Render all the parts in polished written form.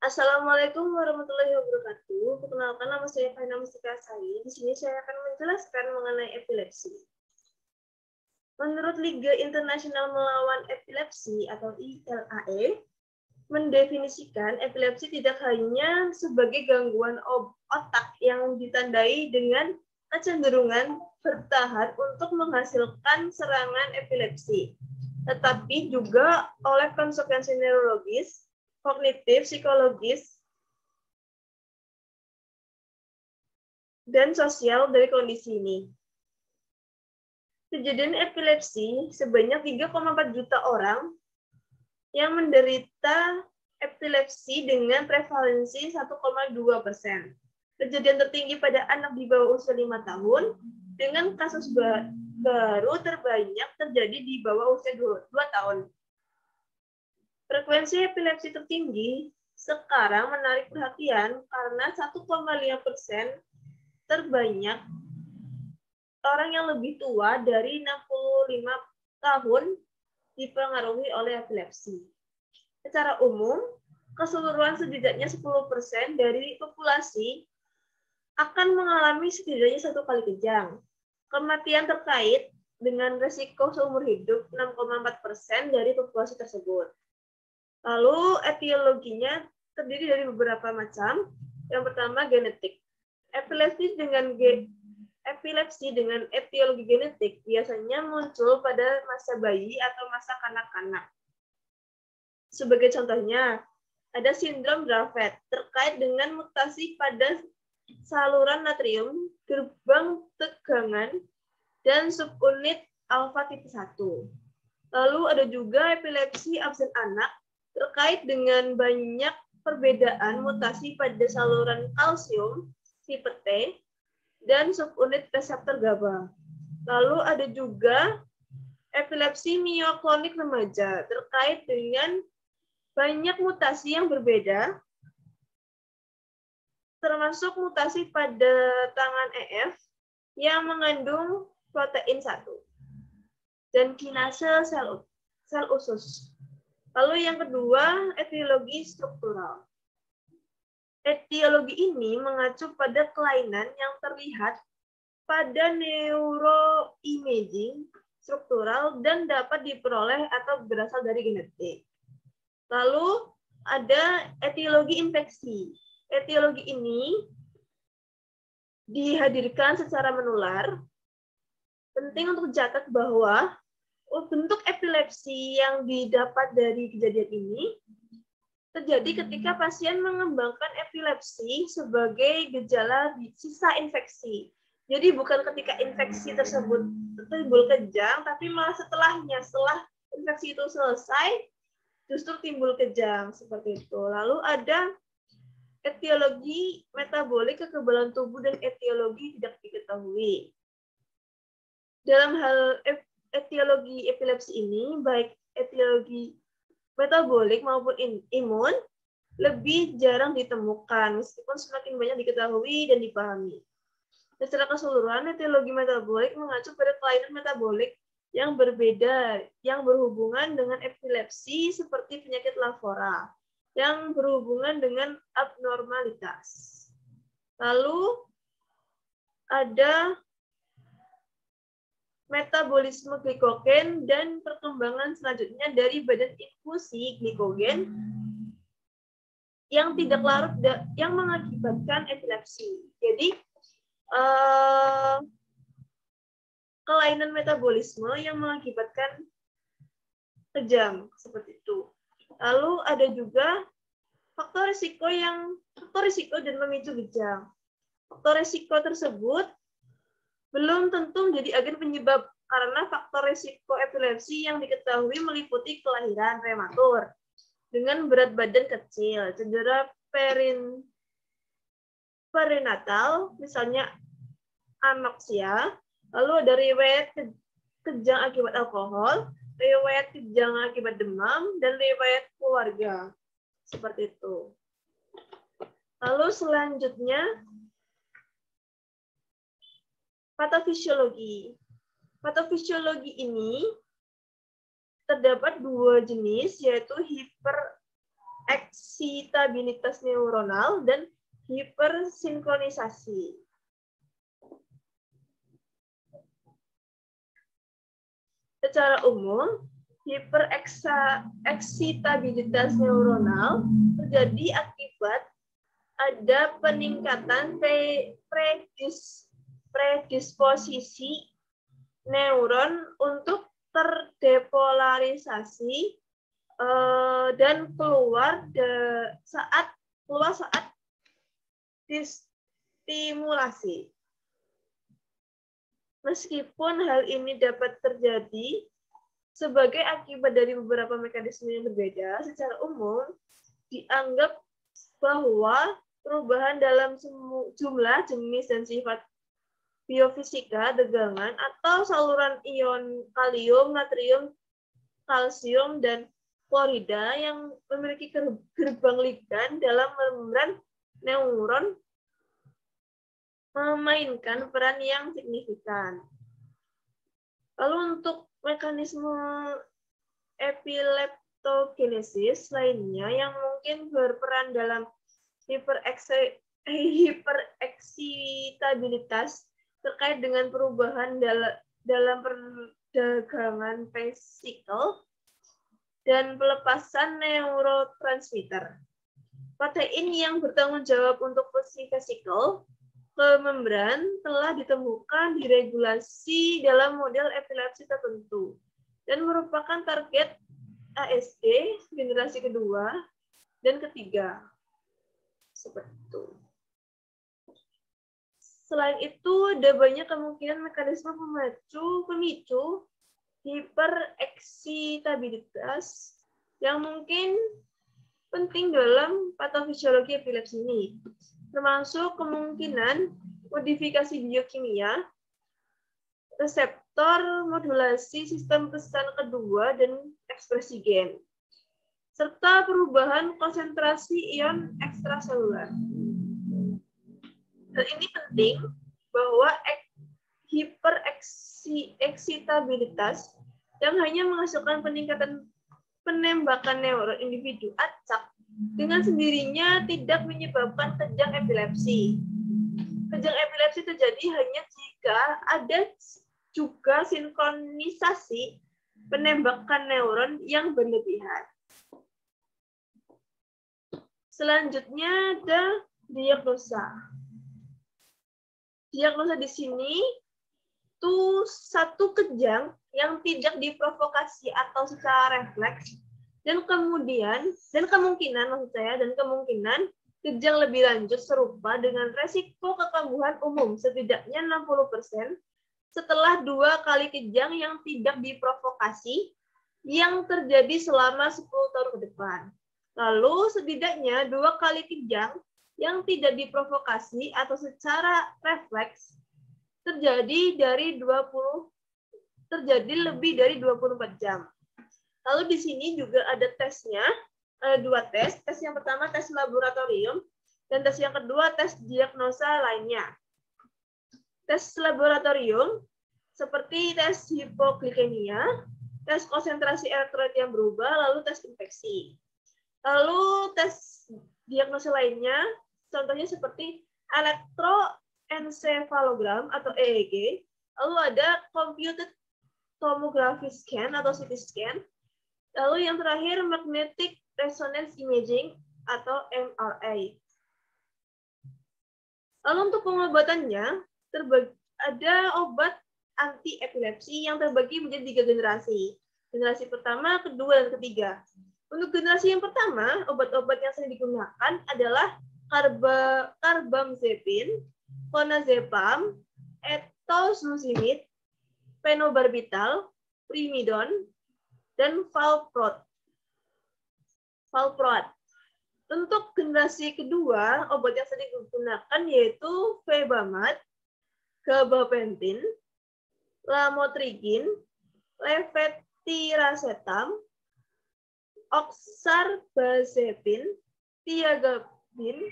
Assalamualaikum warahmatullahi wabarakatuh. Perkenalkan, nama saya Faina Mustika Sari. Di sini saya akan menjelaskan mengenai epilepsi. Menurut Liga Internasional Melawan Epilepsi atau ILAE, mendefinisikan epilepsi tidak hanya sebagai gangguan otak yang ditandai dengan kecenderungan bertahan untuk menghasilkan serangan epilepsi, tetapi juga oleh konsekuensi neurologis, kognitif, psikologis, dan sosial dari kondisi ini. Kejadian epilepsi sebanyak 3,4 juta orang yang menderita epilepsi dengan prevalensi 1,2%. Kejadian tertinggi pada anak di bawah usia 5 tahun dengan kasus baru terbanyak terjadi di bawah usia 2 tahun. Frekuensi epilepsi tertinggi sekarang menarik perhatian karena 1,5% terbanyak orang yang lebih tua dari 65 tahun dipengaruhi oleh epilepsi. Secara umum, keseluruhan setidaknya 10% dari populasi akan mengalami setidaknya 1 kali kejang. Kematian terkait dengan risiko seumur hidup 6,4% dari populasi tersebut. Lalu etiologinya terdiri dari beberapa macam. Yang pertama, genetik. Epilepsi dengan etiologi genetik biasanya muncul pada masa bayi atau masa kanak-kanak. Sebagai contohnya, ada sindrom Dravet terkait dengan mutasi pada saluran natrium, gerbang tegangan, dan subunit alfa tipe 1. Lalu ada juga epilepsi absen anak terkait dengan banyak perbedaan mutasi pada saluran kalsium tipe T dan subunit reseptor GABA. Lalu ada juga epilepsi mioklonik remaja terkait dengan banyak mutasi yang berbeda, termasuk mutasi pada tangan EF yang mengandung protein 1 dan kinase sel usus. Lalu yang kedua, etiologi struktural. Etiologi ini mengacu pada kelainan yang terlihat pada neuroimaging struktural dan dapat diperoleh atau berasal dari genetik. Lalu ada etiologi infeksi. Etiologi ini dihadirkan secara menular. Penting untuk dicatat bahwa bentuk epilepsi yang didapat dari kejadian ini terjadi ketika pasien mengembangkan epilepsi sebagai gejala sisa infeksi. Jadi bukan ketika infeksi tersebut timbul kejang, tapi malah setelahnya, setelah infeksi itu selesai, justru timbul kejang seperti itu. Lalu ada etiologi metabolik kekebalan tubuh dan etiologi tidak diketahui. Dalam hal etiologi epilepsi ini, baik etiologi metabolik maupun imun, lebih jarang ditemukan, meskipun semakin banyak diketahui dan dipahami. Secara keseluruhan, etiologi metabolik mengacu pada kelainan metabolik yang berbeda, yang berhubungan dengan epilepsi, seperti penyakit Lafora, yang berhubungan dengan abnormalitas. Lalu, ada metabolisme glikogen dan perkembangan selanjutnya dari badan infusi glikogen yang tidak larut yang mengakibatkan epilepsi. Jadi kelainan metabolisme yang mengakibatkan kejang seperti itu. Lalu ada juga faktor risiko dan memicu kejang. Faktor risiko tersebut belum tentu menjadi agen penyebab karena faktor risiko epilepsi yang diketahui meliputi kelahiran prematur dengan berat badan kecil, cedera perinatal, misalnya anoksia, lalu ada riwayat kejang akibat alkohol, riwayat kejang akibat demam, dan riwayat keluarga. Seperti itu. Lalu selanjutnya, patofisiologi. Patofisiologi ini terdapat 2 jenis, yaitu eksitabilitas neuronal, dan hipersinkronisasi. Secara umum, hipereksitabilitas neuronal terjadi akibat ada peningkatan predisposisi neuron untuk terdepolarisasi dan keluar saat distimulasi. Meskipun hal ini dapat terjadi sebagai akibat dari beberapa mekanisme yang berbeda, secara umum dianggap bahwa perubahan dalam jumlah, jenis, dan sifat biofisika tegangan atau saluran ion kalium, natrium, kalsium, dan klorida yang memiliki gerbang ligan dalam membran neuron memainkan peran yang signifikan. Lalu untuk mekanisme epileptogenesis lainnya yang mungkin berperan dalam hipereksitabilitas terkait dengan perubahan dalam perdagangan vesikel dan pelepasan neurotransmitter. Protein yang bertanggung jawab untuk fungsi vesikel ke membran telah ditemukan diregulasi dalam model epilepsi tertentu dan merupakan target ASD generasi kedua dan ketiga. Seperti itu. Selain itu, ada banyak kemungkinan mekanisme pemicu hipereksitabilitas yang mungkin penting dalam patofisiologi epilepsi ini, termasuk kemungkinan modifikasi biokimia, reseptor modulasi sistem pesan kedua dan ekspresi gen, serta perubahan konsentrasi ion ekstraselular. Hal ini penting bahwa hipereksitabilitas yang hanya menghasilkan peningkatan penembakan neuron individu acak dengan sendirinya tidak menyebabkan kejang epilepsi. Kejang epilepsi terjadi hanya jika ada juga sinkronisasi penembakan neuron yang berlebihan. Selanjutnya ada diagnosa. Diagnosa di sini itu satu kejang yang tidak diprovokasi atau secara refleks dan kemungkinan kejang lebih lanjut serupa dengan resiko kekambuhan umum setidaknya 60% setelah 2 kali kejang yang tidak diprovokasi yang terjadi selama 10 tahun ke depan. Lalu setidaknya 2 kali kejang yang tidak diprovokasi atau secara refleks terjadi lebih dari 24 jam. Lalu di sini juga ada tesnya, ada 2 tes. Tes yang pertama tes laboratorium dan tes yang kedua tes diagnosa lainnya. Tes laboratorium seperti tes hipoglikemia, tes konsentrasi elektrolit yang berubah, lalu tes infeksi. Lalu tes diagnosa lainnya contohnya seperti elektroencephalogram atau EEG, lalu ada computed tomography scan atau CT scan, lalu yang terakhir magnetic resonance imaging atau MRI. Lalu untuk pengobatannya ada obat anti epilepsi yang terbagi menjadi 3 generasi. Generasi pertama, kedua, dan ketiga. Untuk generasi yang pertama, obat-obat yang sering digunakan adalah carbamazepine, clonazepam, etosuzimib, phenobarbital, primidone, dan valproat. Untuk generasi kedua, obat yang sering digunakan yaitu febamat, gabapentin, lamotrigin, levetiracetam, oxarbazepin, tiagabin,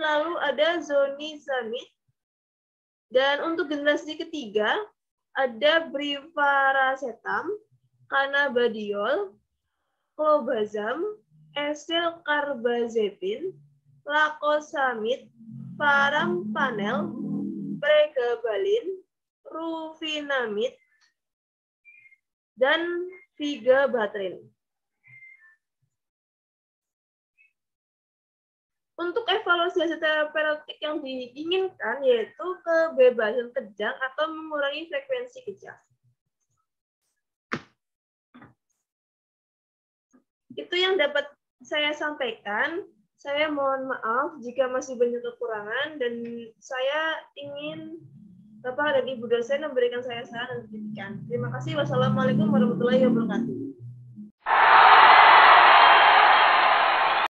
lalu ada zonizamid. Dan untuk generasi ketiga ada brivaracetam, cannabidiol, clobazam, esilkarbazepin, lakosamid, parampanel, pregabalin, rufinamid, dan vigabatrin. Untuk evaluasi hasil terapeutik yang diinginkan yaitu kebebasan kejang atau mengurangi frekuensi kejang. Itu yang dapat saya sampaikan. Saya mohon maaf jika masih banyak kekurangan dan saya ingin Bapak dan Ibu dosen memberikan saya saran dan kritikan. Terima kasih. Wassalamualaikum warahmatullahi wabarakatuh.